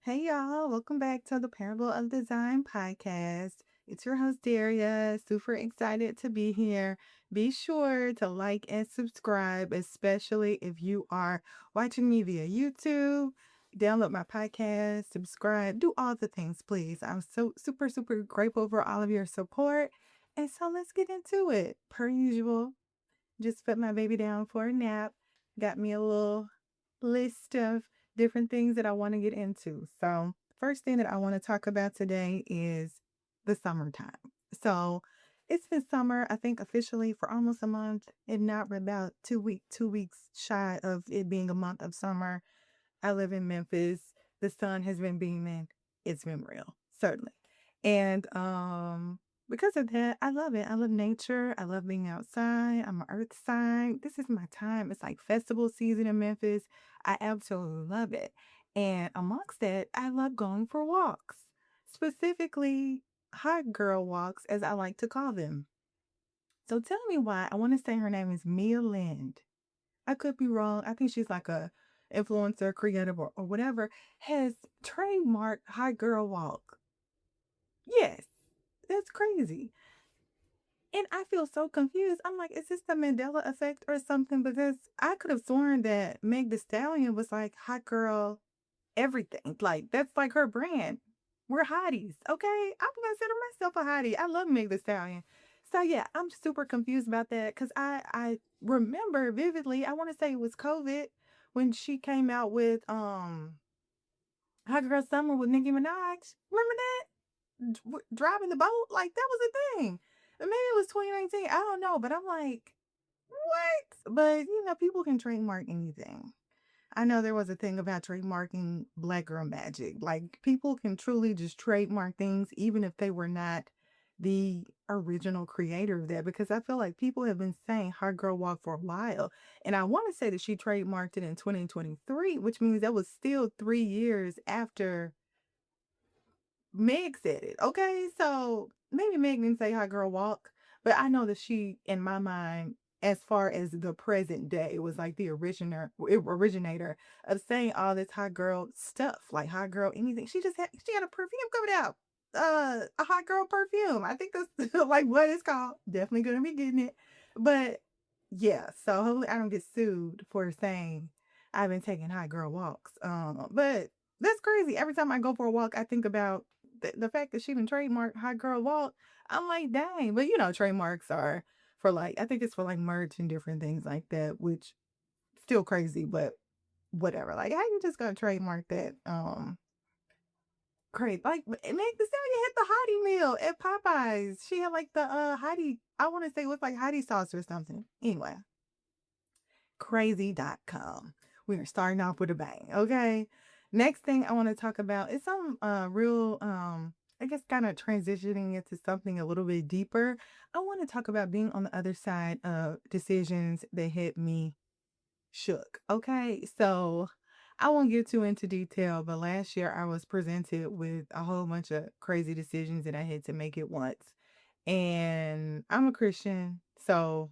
Hey y'all, welcome back to the Parable of Design podcast. It's your host Daria. Super excited to be here. Be sure to like and subscribe, especially if you are watching me via YouTube. Download my podcast, subscribe, do all the things, please. I'm so super grateful for all of your support. And so let's get into it. Per usual, just put my baby down for a nap. Got me a little list of different things that I want to get into. So, first thing that I want to talk about today is the summertime. So, it's been summer, I think officially for almost a month, and now we're about 2 weeks shy of it being a month of summer. I live in Memphis. The sun has been beaming. It's been real, certainly. And because of that, I love it. I love nature. I love being outside. I'm an earth sign. This is my time. It's like festival season in Memphis. I absolutely love it. And amongst that, I love going for walks, specifically hot girl walks, as I like to call them. So tell me why. I want to say her name is Mia Lind. I could be wrong. I think she's like a influencer, creative, or whatever, has trademarked hot girl walk. Yes, that's crazy. And I feel so confused. I'm like, is this the Mandela effect or something? Because I could have sworn that Meg the Stallion was like hot girl everything. Like that's like her brand. We're hotties, okay? I would consider myself a hottie. I love Meg the Stallion. So yeah, I'm super confused about that because I remember vividly. I want to say it was COVID when she came out with Hot Girl Summer with Nicki Minaj. Remember that? Driving the boat, like that was a thing. Maybe it was 2019. I don't know, but I'm like, what? But people can trademark anything. I know there was a thing about trademarking Black Girl Magic. Like people can truly just trademark things even if they were not the original creator of that because I feel like people have been saying Hot Girl Walk for a while. And I want to say that she trademarked it in 2023, which means that was still 3 years after Meg said it. Okay. So maybe Meg didn't say Hot Girl Walk, but I know that she, in my mind, as far as the present day, was like the originator of saying all this hot girl stuff, like hot girl anything. She had a perfume coming out. A hot girl perfume. I think that's like what it's called. Definitely gonna be getting it. But yeah, so hopefully I don't get sued for saying I've been taking hot girl walks. But that's crazy. Every time I go for a walk, I think about the fact that she even trademarked hot girl walk. I'm like, dang. But trademarks are for like I think it's for like merch and different things like that, which still crazy, but whatever. Like, how you just gonna trademark that? Crazy. Like, Meg the Stallion had the hottie meal at Popeyes. She had like the hottie. I want to say it was like hottie sauce or something. Anyway, crazy.com. We are starting off with a bang. Okay. Next thing I want to talk about is some real I guess kind of transitioning into something a little bit deeper. I want to talk about being on the other side of decisions that hit me shook. Okay. So I won't get too into detail, but last year I was presented with a whole bunch of crazy decisions that I had to make at once. And I'm a Christian, so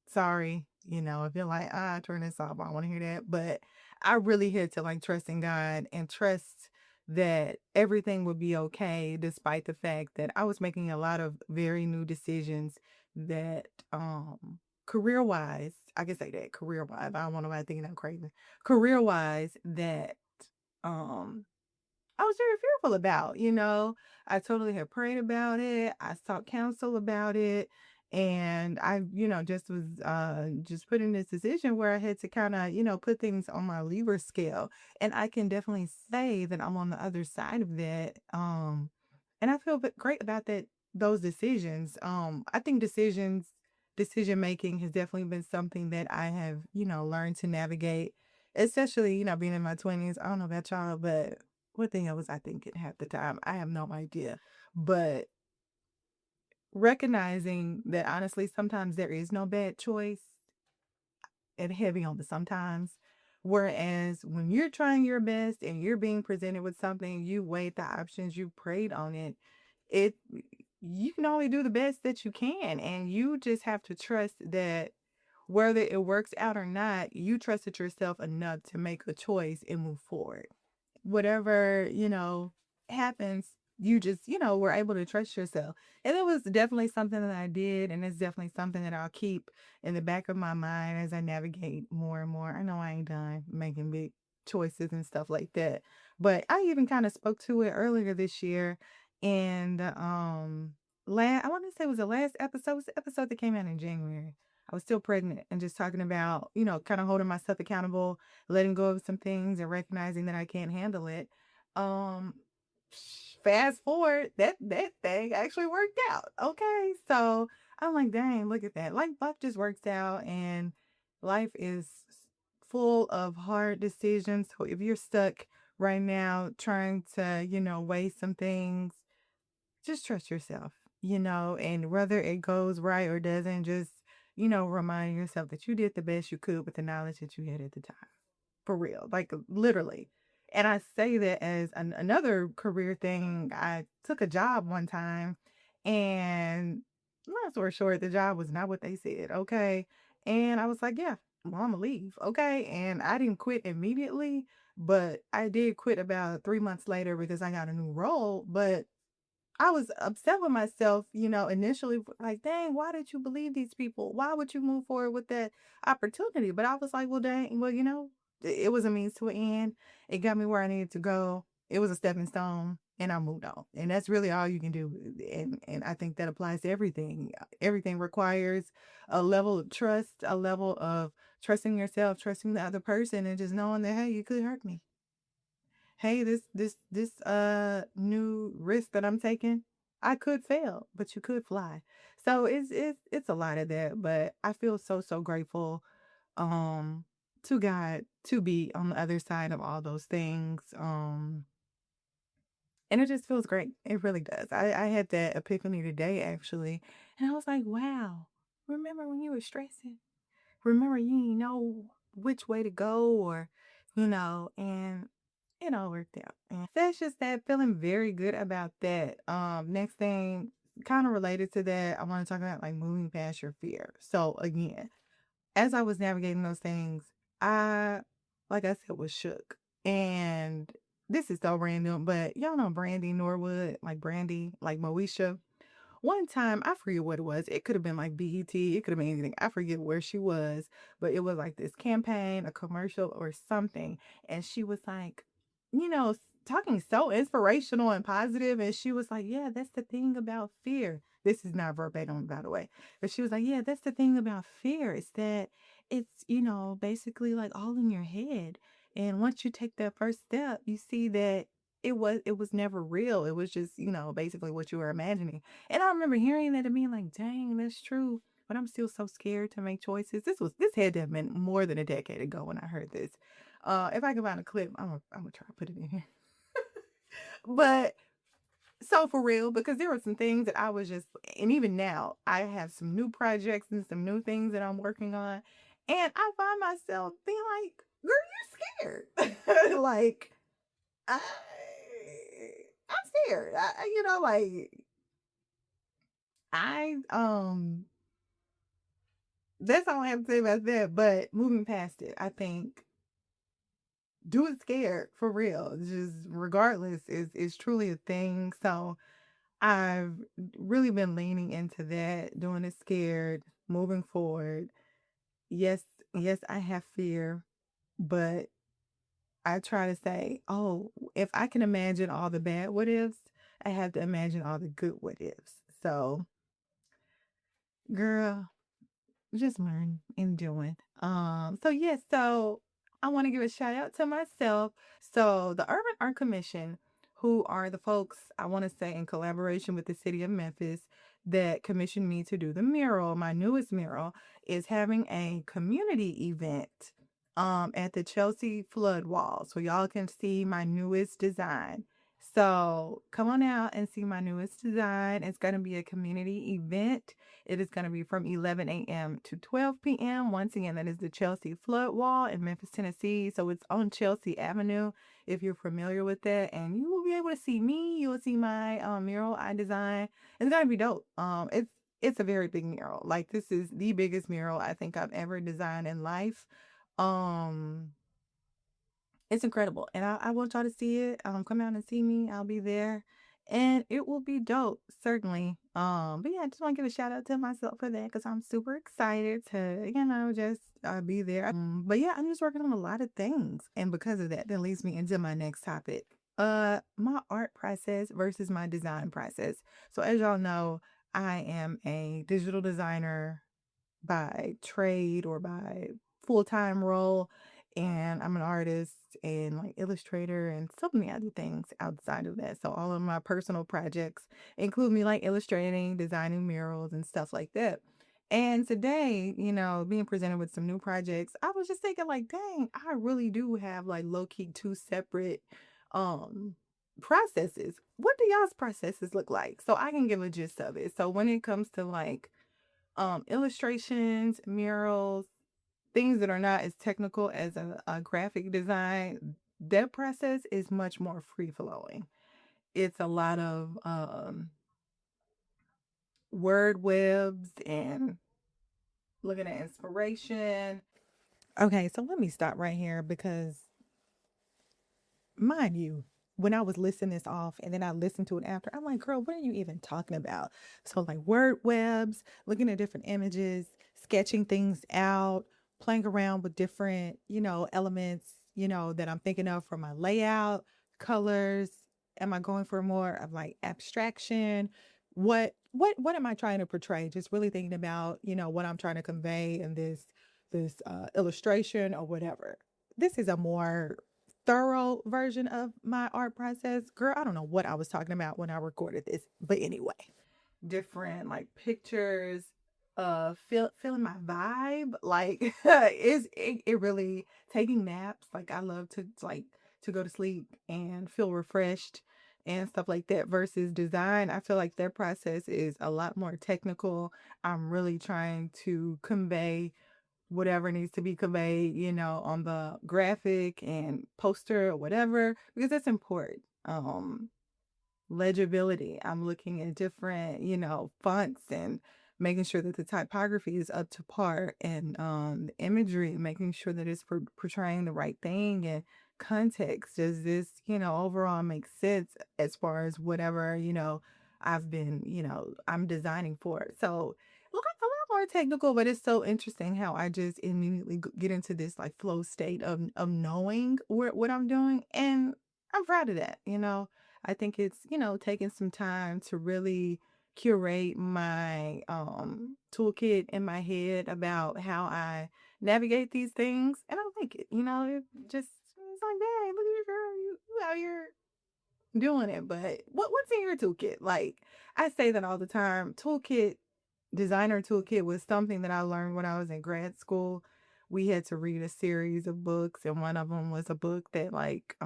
sorry, if you're like, turn this off, I don't want to hear that. But I really had to like trust in God and trust that everything would be okay, despite the fact that I was making a lot of very new decisions that, career wise, I can say that career wise, I don't want nobody thinking I'm crazy. Career wise, that, um, I was very fearful about. I totally had prayed about it. I sought counsel about it. And I just was just put in this decision where I had to kind of put things on my lever scale. And I can definitely say that I'm on the other side of that. And I feel great about those decisions. I think decision making has definitely been something that I have learned to navigate, especially being in my 20s. I don't know about y'all, but what the hell was I thinking half the time? I have no idea. But recognizing that honestly, sometimes there is no bad choice and heavy on the sometimes. Whereas when you're trying your best and you're being presented with something, you weighed the options, you prayed on it, you can only do the best that you can. And you just have to trust that whether it works out or not, you trusted yourself enough to make a choice and move forward. whatever, happens, you just, were able to trust yourself. And it was definitely something that I did. And it's definitely something that I'll keep in the back of my mind as I navigate more and more. I know I ain't done making big choices and stuff like that. But I even kind of spoke to it earlier this year. And I want to say it was the last episode. It was the episode that came out in January. I was still pregnant and just talking about, kind of holding myself accountable, letting go of some things and recognizing that I can't handle it. Um, Fast forward, that thing actually worked out. Okay, so I'm like, dang, look at that. Like life just works out, and life is full of hard decisions. So if you're stuck right now trying to, weigh some things, just trust yourself, and whether it goes right or doesn't, just, remind yourself that you did the best you could with the knowledge that you had at the time. For real, like literally. And I say that as another career thing. I took a job one time, and long story short, the job was not what they said. Okay. And I was like, yeah, well, I'm gonna leave. Okay. And I didn't quit immediately, but I did quit about 3 months later because I got a new role. But I was upset with myself, initially, like, dang, why did you believe these people? Why would you move forward with that opportunity? But I was like, well, dang, well, it was a means to an end. It got me where I needed to go. It was a stepping stone, and I moved on. And that's really all you can do. And I think that applies to everything. Everything requires a level of trust, a level of trusting yourself, trusting the other person, and just knowing that, hey, you could hurt me. Hey, this new risk that I'm taking, I could fail, but you could fly. So it's a lot of that, but I feel so grateful um to God to be on the other side of all those things. And it just feels great. It really does. I had that epiphany today actually, and I was like, wow, remember when you were stressing? Remember you didn't know which way to go, or and it all worked out. That's just that, feeling very good about that. Next thing, kind of related to that, I want to talk about like moving past your fear. So again, as I was navigating those things, I, like I said, was shook. And this is so random, but y'all know Brandy Norwood, like Brandy, like Moesha. One time, I forget what it was. It could have been like BET. It could have been anything. I forget where she was, but it was like this campaign, a commercial or something. And she was like, talking so inspirational and positive. And she was like, yeah, that's the thing about fear. This is not verbatim, by the way. But she was like, yeah, that's the thing about fear. It's that it's, basically like all in your head. And once you take that first step, you see that it was never real. It was just, basically what you were imagining. And I remember hearing that and being like, dang, that's true. But I'm still so scared to make choices. This had to have been more than a decade ago when I heard this. If I can find a clip, I'm gonna try to put it in here. But so for real, because there were some things that I was just, and even now, I have some new projects and some new things that I'm working on. And I find myself being like, girl, you're scared. Like, I, I'm scared. Like, I that's all I have to say about that. But moving past it, I think do it scared for real. Just regardless is truly a thing. So I've really been leaning into that, doing it scared, moving forward. Yes, yes, I have fear, but I try to say, oh, if I can imagine all the bad what ifs, I have to imagine all the good what ifs. So, girl, just learn and doing. So I want to give a shout out to myself. So the Urban Art Commission, who are the folks I want to say in collaboration with the city of Memphis that commissioned me to do the mural, my newest mural, is having a community event at the Chelsea flood wall. So y'all can see my newest design. So come on out and see my newest design. It's going to be a community event. It is going to be from 11 a.m. to 12 p.m. Once again, that is the Chelsea Flood Wall in Memphis, Tennessee. So it's on Chelsea Avenue, if you're familiar with that. And you will be able to see me. You will see my mural I designed. It's going to be dope. It's a very big mural. Like, this is the biggest mural I think I've ever designed in life. Um, It's incredible, and I want y'all to see it. Come out and see me. I'll be there, and it will be dope, certainly. But yeah, I just want to give a shout out to myself for that because I'm super excited to, just be there. But yeah, I'm just working on a lot of things, and because of that, that leads me into my next topic. My art process versus my design process. So as y'all know, I am a digital designer by trade or by full-time role, and I'm an artist and like illustrator and so many other things outside of that. So all of my personal projects include me like illustrating, designing murals and stuff like that. And today, being presented with some new projects, I was just thinking like, dang, I really do have like low key two separate um processes. What do y'all's processes look like? So I can give a gist of it. So when it comes to like illustrations, murals, things that are not as technical as a graphic design, that process is much more free flowing. It's a lot of word webs and looking at inspiration. Okay, so let me stop right here because mind you, when I was listing this off and then I listened to it after, I'm like, girl, what are you even talking about? So, like word webs, looking at different images, sketching things out, playing around with different, elements, that I'm thinking of for my layout, colors. Am I going for more of like abstraction? What am I trying to portray? Just really thinking about, what I'm trying to convey in this illustration or whatever. This is a more thorough version of my art process. Girl, I don't know what I was talking about when I recorded this, but anyway, different like pictures, feeling my vibe, like it really taking naps. Like I love to go to sleep and feel refreshed and stuff like that versus design. I feel like their process is a lot more technical. I'm really trying to convey whatever needs to be conveyed, on the graphic and poster or whatever, because that's important. Legibility. I'm looking at different, fonts and making sure that the typography is up to par and the imagery, making sure that it's portraying the right thing and context. Does this, overall make sense as far as whatever, I've been, I'm designing for. So a lot more technical, but it's so interesting how I just immediately get into this like flow state of knowing what I'm doing. And I'm proud of that, I think it's, taking some time to really curate my toolkit in my head about how I navigate these things. And I like it, it just it's like, hey, look at you, girl, you out here doing it. But what's in your toolkit? Like I say that all the time. Toolkit, designer toolkit was something that I learned when I was in grad school. We had to read a series of books, and one of them was a book that like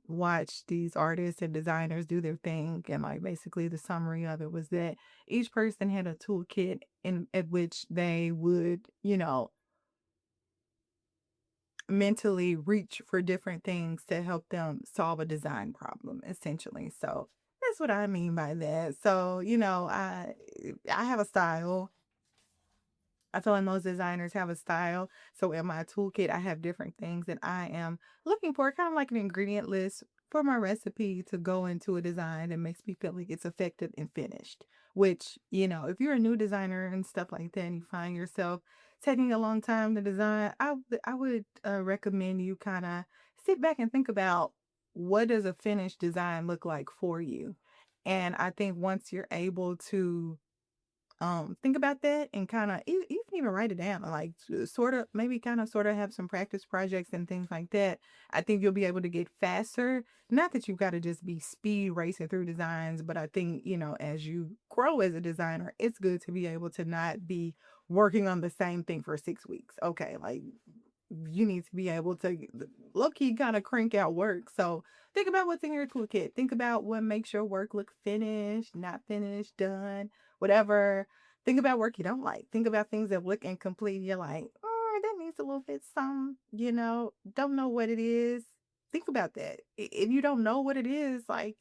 watched these artists and designers do their thing. And like basically the summary of it was that each person had a toolkit in at which they would, mentally reach for different things to help them solve a design problem, essentially. So that's what I mean by that. So, I have a style. I feel like most designers have a style. So in my toolkit, I have different things that I am looking for, kind of like an ingredient list for my recipe to go into a design that makes me feel like it's effective and finished. Which, if you're a new designer and stuff like that, and you find yourself taking a long time to design, I would recommend you kind of sit back and think about what does a finished design look like for you. And I think once you're able to think about that and kind of you can even write it down like sort of maybe kind of sort of have some practice projects and things like that. I think you'll be able to get faster, not that you've got to just be speed racing through designs, but I think as you grow as a designer, it's good to be able to not be working on the same thing for 6 weeks. Okay, like you need to be able to low key kind of crank out work. So think about what's in your toolkit. Think about what makes your work look finished, not finished, done, whatever. Think about work you don't like. Think about things that look incomplete. You're like, oh, that needs a little bit some, don't know what it is. Think about that. If you don't know what it is, like,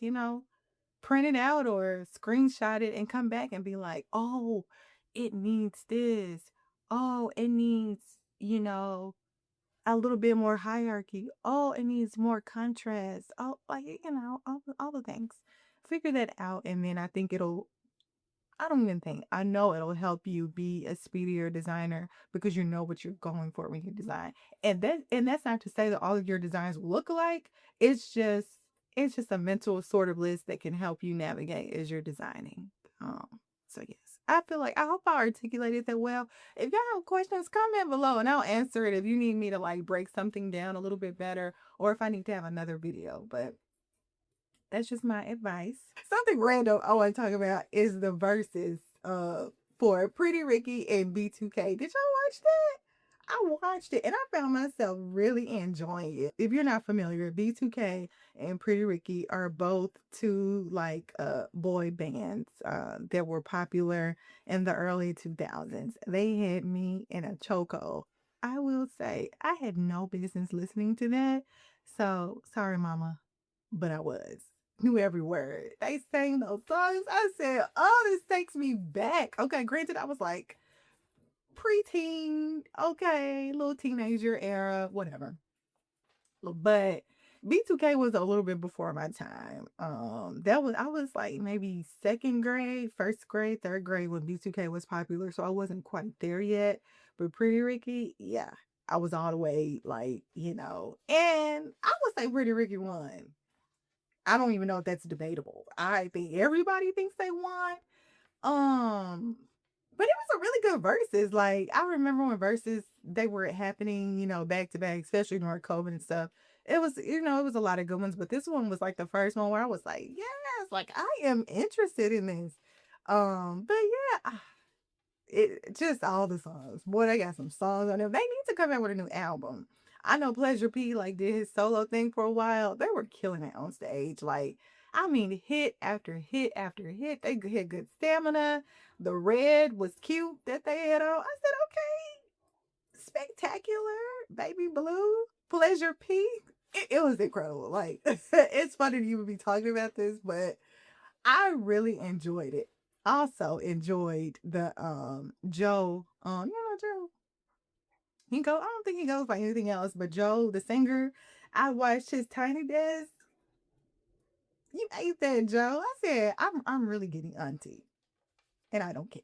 print it out or screenshot it and come back and be like, oh, it needs this. Oh, it needs, a little bit more hierarchy. Oh, it needs more contrast. Oh, like, all the things. Figure that out, and then I think it'll I don't even think. I know it'll help you be a speedier designer because you know what you're going for when you design. And that's not to say that all of your designs will look alike. It's just it's just a mental sort of list that can help you navigate as you're designing. Um, so yes. I feel like I hope I articulated that well. If y'all have questions, comment below and I'll answer it if you need me to like break something down a little bit better or if I need to have another video. But that's just my advice. Something random I want to talk about is the verses for Pretty Ricky and B2K. Did y'all watch that? I watched it and I found myself really enjoying it. If you're not familiar, B2K and Pretty Ricky are both two like boy bands that were popular in the early 2000s. They had me in a chokehold. I will say I had no business listening to that. So sorry, mama, but I was. Knew every word. They sang those songs. I said, oh, this takes me back. Okay, granted, I was like preteen, okay, little teenager era, whatever. But B2K was a little bit before my time. That was I was like maybe second grade, first grade, third grade when B2K was popular, so I wasn't quite there yet. But Pretty Ricky, yeah, I was all the way like, and I would say Pretty Ricky won. I don't even know if that's debatable. I think everybody thinks they won. But it was a really good verses. Like I remember when verses they were happening, back to back, especially during COVID and stuff. It was a lot of good ones, but this one was like the first one where I was like, yes, like I am interested in this. But yeah, it just all the songs. Boy, they got some songs on them. They need to come out with a new album. I know Pleasure P like did his solo thing for a while. They were killing it on stage. Like, I mean, hit after hit after hit. They had good stamina. The red was cute that they had on. I said, okay, spectacular, baby blue, Pleasure P. It was incredible. Like, it's funny to even be talking about this, but I really enjoyed it. Also enjoyed the Joe, Joe. I don't think he goes by anything else, but Joe, the singer, I watched his Tiny Desk. You ate that, Joe. I said, I'm really getting auntie. And I don't care.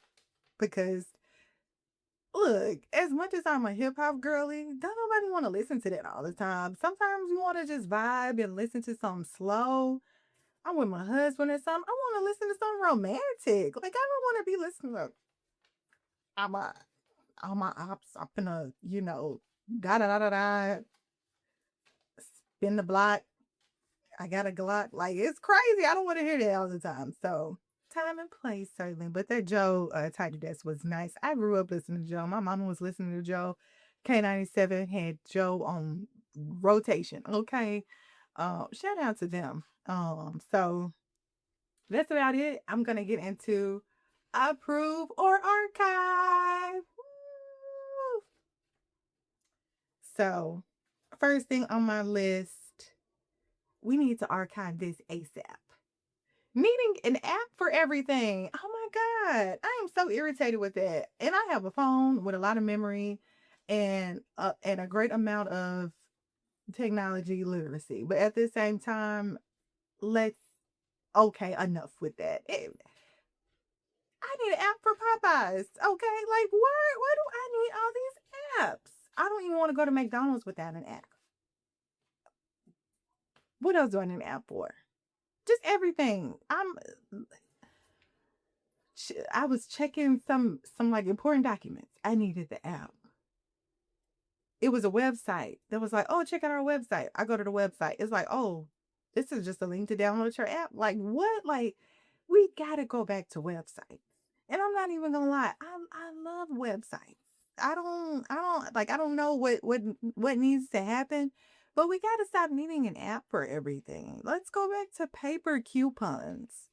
Because look, as much as I'm a hip hop girly, don't nobody want to listen to that all the time. Sometimes you want to just vibe and listen to something slow. I'm with my husband or something. I want to listen to something romantic. Like I don't want to be listening to I'm all my ops. I'm gonna, da da da da da, spin the block. I got a Glock. Like it's crazy. I don't want to hear that all the time. So time and place certainly. But that Joe Tidy Desk was nice. I grew up listening to Joe. My mama was listening to Joe. K97 had Joe on rotation. Okay. Shout out to them. So that's about it. I'm gonna get into approve or archive. Woo! So, first thing on my list, we need to archive this ASAP. Needing an app for everything. Oh my God. I am so irritated with that. And I have a phone with a lot of memory and a great amount of technology literacy. But at the same time, let's okay, enough with that. I need an app for Popeyes. Okay. Like why do I need all these apps? I don't even want to go to McDonald's without an app. What else do I need an app for? Just everything. I was checking some like important documents. I needed the app. It was a website that was like, oh, check out our website. I go to the website. It's like, oh, this is just a link to download your app. Like what? Like we gotta go back to websites. And I'm not even gonna lie, I love websites. I don't know what needs to happen, but we gotta stop needing an app for everything. Let's go back to paper coupons.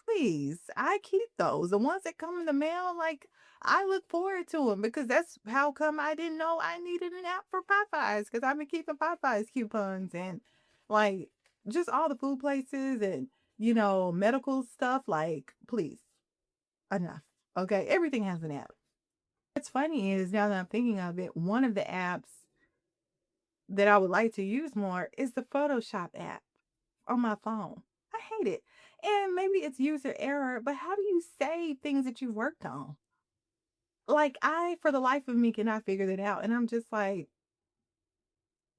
Please, I keep those. The ones that come in the mail, like I look forward to them because that's how come I didn't know I needed an app for Popeyes because I've been keeping Popeyes coupons and like just all the food places and medical stuff. Like, please, enough. Okay, everything has an app. What's funny is now that I'm thinking of it, one of the apps that I would like to use more is the Photoshop app on my phone. I hate it. And maybe it's user error, but how do you save things that you've worked on? Like, I, for the life of me, cannot figure that out. And I'm just like,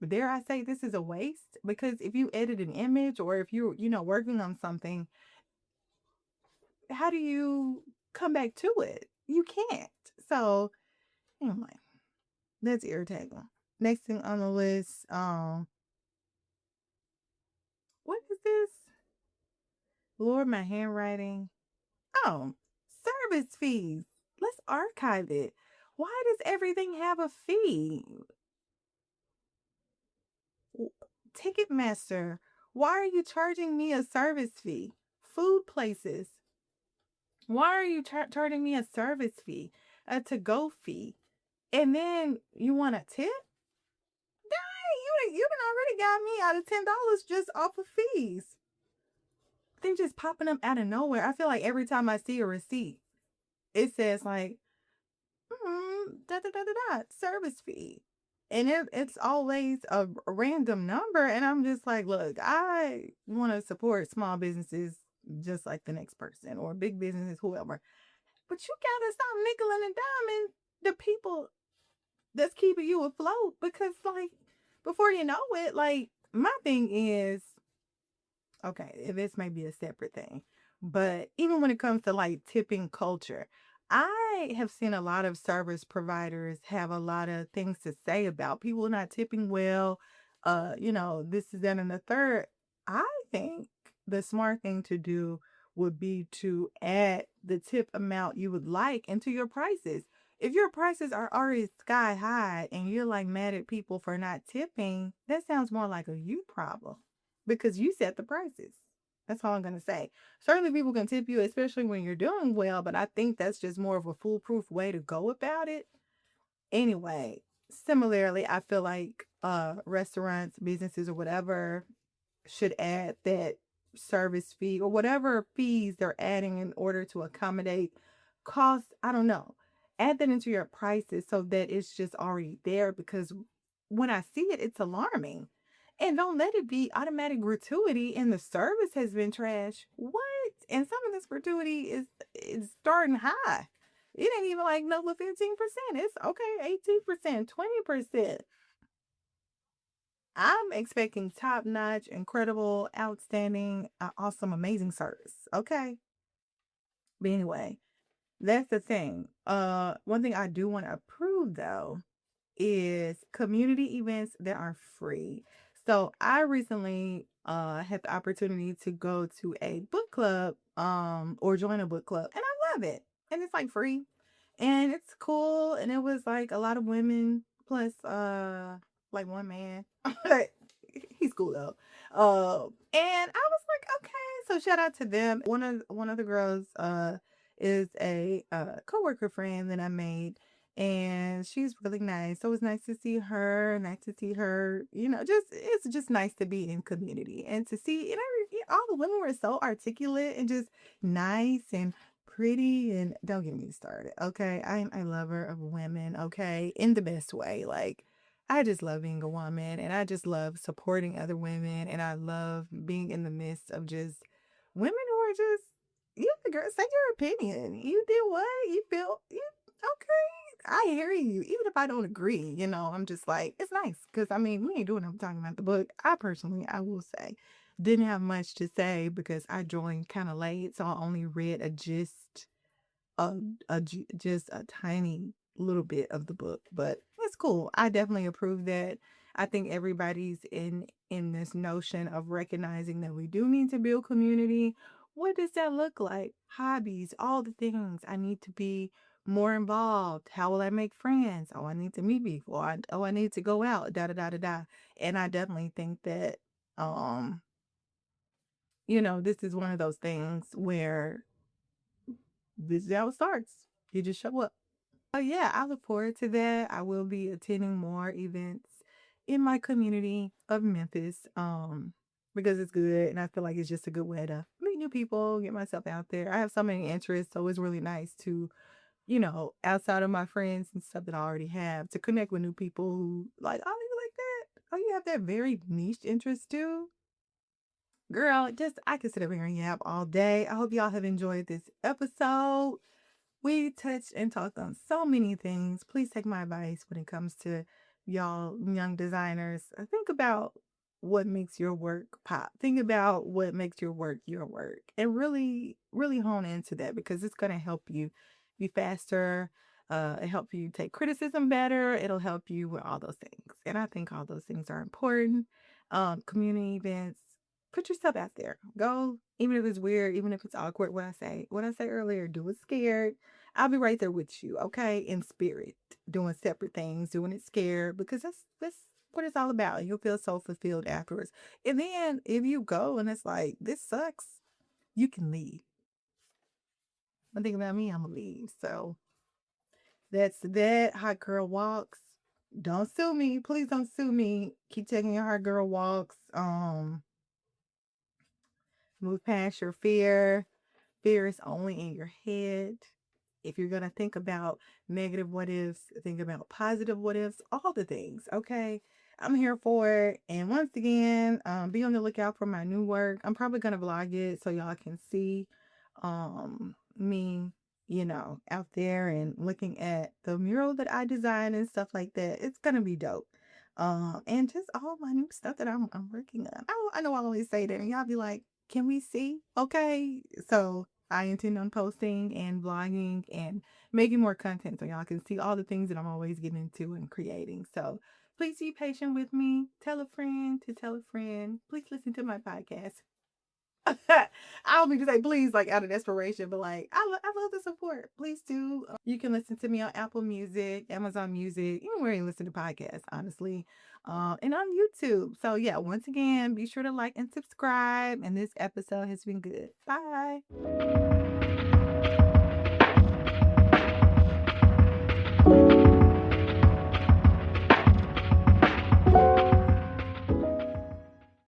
dare I say this is a waste? Because if you edit an image or if you're, working on something, how do you come back to it? You can't. So, anyway, that's irritating. Next thing on the list, what is this? Lord, my handwriting. Oh, service fees. Let's archive it. Why does everything have a fee? Ticketmaster, why are you charging me a service fee? Food places, why are you charging me a service fee? A to go fee. And then you want a tip? Dang, you done already got me out of $10 just off of fees. They're just popping up out of nowhere. I feel like every time I see a receipt, it says like, da da da da da, service fee. And it's always a random number. And I'm just like, look, I want to support small businesses just like the next person or big businesses, whoever. But you gotta stop nickel and diming the people that's keeping you afloat because, like, before you know it, like, my thing is okay, this may be a separate thing, but even when it comes to like tipping culture, I have seen a lot of service providers have a lot of things to say about people not tipping well. This is that and the third. I think the smart thing to do would be to add the tip amount you would like into your prices. If your prices are already sky high and you're like mad at people for not tipping, that sounds more like a you problem because you set the prices. That's all I'm going to say. Certainly, people can tip you, especially when you're doing well, but I think that's just more of a foolproof way to go about it. Anyway, similarly, I feel like restaurants, businesses, or whatever should add that service fee or whatever fees they're adding in order to accommodate costs. I don't know. Add that into your prices so that it's just already there because when I see it, it's alarming. And don't let it be automatic gratuity and the service has been trash. What? And some of this gratuity is starting high. It ain't even like no 15%. It's okay, 18%, 20%. I'm expecting top notch, incredible, outstanding, awesome, amazing service. Okay. But anyway, that's the thing. One thing I do want to approve though is community events that are free. So I recently had the opportunity to go to a book club or join a book club and I love it. And it's like free and it's cool and it was like a lot of women plus like one man. He's cool though. And I was like, okay, so shout out to them. One of the girls is a coworker friend that I made and she's really nice. So it's nice to see her, nice to see her, just it's just nice to be in community and to see all the women were so articulate and just nice and pretty and don't get me started. Okay. I'm a lover of women, okay, in the best way. Like I just love being a woman and I just love supporting other women and I love being in the midst of just women who are just the girl say your opinion. You did what? You feel okay. I hear you. Even if I don't agree, I'm just like, it's nice. Cause I mean, we ain't doing I'm talking about the book. I will say, didn't have much to say because I joined kind of late. So I only read a gist a, just a tiny little bit of the book, but it's cool. I definitely approve that. I think everybody's in this notion of recognizing that we do need to build community. What does that look like? Hobbies, all the things. I need to be more involved. How will I make friends? Oh, I need to meet people. I need to go out. Da da da da da. And I definitely think that um, this is one of those things where this is how it starts. You just show up. Oh yeah, I look forward to that. I will be attending more events in my community of Memphis. Because it's good and I feel like it's just a good way to meet new people, get myself out there. I have so many interests, so it's really nice to, outside of my friends and stuff that I already have, to connect with new people who like, oh, you like that? Oh, you have that very niche interest too? Girl, just I could sit up here and yap all day. I hope y'all have enjoyed this episode. We touched and talked on so many things. Please take my advice when it comes to y'all young designers. Think about what makes your work pop. Think about what makes your work. And really, really hone into that because it's going to help you be faster. It help you take criticism better. It'll help you with all those things. And I think all those things are important. Community events, put yourself out there. Go, even if it's weird, even if it's awkward. What I say earlier, do it scared. I'll be right there with you, okay? In spirit, doing separate things, doing it scared, because that's what it's all about. You'll feel so fulfilled afterwards. And then if you go and it's like, this sucks, you can leave. One thing about me, I'm gonna leave. So that's that. Hot girl walks. Don't sue me. Please don't sue me. Keep taking your hot girl walks. Move past your fear. Fear is only in your head. If you're going to think about negative what ifs, think about positive what ifs, all the things. Okay. I'm here for it. And once again, be on the lookout for my new work. I'm probably going to vlog it so y'all can see me, out there and looking at the mural that I designed and stuff like that. It's going to be dope. And just all my new stuff that I'm working on. I know I always say that, and y'all be like, "Can we see?" Okay, so I intend on posting and vlogging and making more content so y'all can see all the things that I'm always getting into and creating. So please be patient with me. Tell a friend to tell a friend. Please listen to my podcast. I don't mean to say please like out of desperation, but like I love the support. Please do. You can listen to me on Apple Music, Amazon Music, anywhere you listen to podcasts, honestly, and on YouTube. So yeah, once again, be sure to like and subscribe. And this episode has been good. Bye.